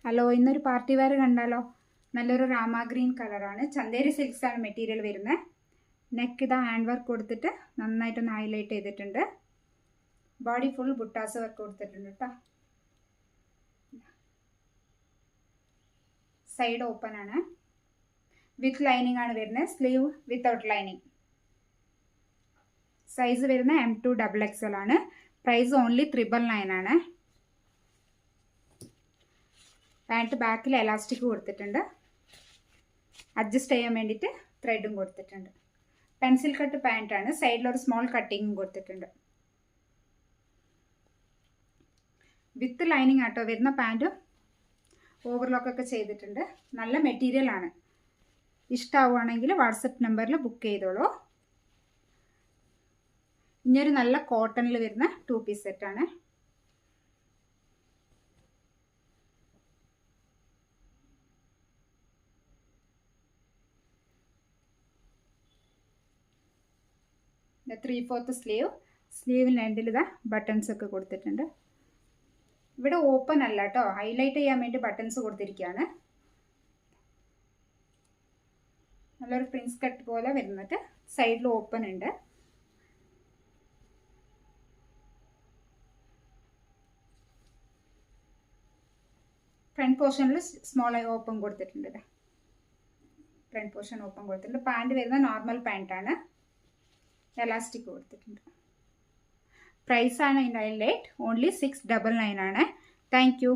Hello, ഇന്നൊരു party wear കണ്ടാലോ? നല്ലൊരു രാമ ഗ്രീൻ കളറാണ്. ചന്തേരി സിൽക്സ് ആണ് മെറ്റീരിയൽ വരുന്നത്. നെക്ക് ഇതാ ഹാൻഡ് വർക്ക് കൊടുത്തിട്ട് നന്നായിട്ടൊന്ന് ഹൈലൈറ്റ് ചെയ്തിട്ടുണ്ട്. ബോഡി ഫുൾ ബുട്ടാസ് വർക്ക് കൊടുത്തിട്ടുണ്ട് കേട്ടോ. സൈഡ് ഓപ്പൺ ആണ്. വിത്ത് ലൈനിങ് ആണ് വരുന്നത്. Sleeve without lining. സൈസ് വരുന്ന M2 XXL ആണ്. പ്രൈസ് ഓൺലി 999 ആണ്. പാൻറ്റ് ബാക്കിൽ എലാസ്റ്റിക് കൊടുത്തിട്ടുണ്ട്. അഡ്ജസ്റ്റ് ചെയ്യാൻ വേണ്ടിയിട്ട് ത്രെഡും കൊടുത്തിട്ടുണ്ട്. പെൻസിൽ കട്ട് പാൻറ്റാണ്. സൈഡിലൊരു സ്മോൾ കട്ടിങ്ങും കൊടുത്തിട്ടുണ്ട്. വിത്ത് ലൈനിങ് ആട്ടോ വരുന്ന പാൻറ്റും. ഓവർലോക്കൊക്കെ ചെയ്തിട്ടുണ്ട്. നല്ല മെറ്റീരിയൽ ആണ്. ഇഷ്ടമാവുകയാണെങ്കിൽ വാട്സപ്പ് നമ്പറിൽ ബുക്ക് ചെയ്തോളൂ. ഇനിയൊരു നല്ല കോട്ടണിൽ വരുന്ന 2 പീസ് സെറ്റാണ്. The 3/4 sleeve. സ്ലീവിന് എൻഡിൽ ഇതാ ബട്ടൺസ് ഒക്കെ കൊടുത്തിട്ടുണ്ട്. ഇവിടെ ഓപ്പൺ അല്ല കേട്ടോ, ഹൈലൈറ്റ് ചെയ്യാൻ വേണ്ടി ബട്ടൺസ് കൊടുത്തിരിക്കുകയാണ്. നല്ലൊരു പ്രിൻസ് കട്ട് പോലെ വരുന്നത്. സൈഡിൽ ഓപ്പൺ ഉണ്ട്. ഫ്രണ്ട് പോർഷനിൽ സ്മോൾ ഓപ്പൺ കൊടുത്തിട്ടുണ്ട്. ഫ്രണ്ട് പോർഷൻ ഓപ്പൺ കൊടുത്തിട്ടുണ്ട്. പാൻറ് വരുന്ന നോർമൽ പാൻറ്റാണ്. എലാസ്റ്റിക് കൊടുത്തിട്ടുണ്ട്. പ്രൈസാണ് ഇതിൻ്റെ ഹൈലൈറ്റ്. ഓൺലി 699 ആണ്. Thank you.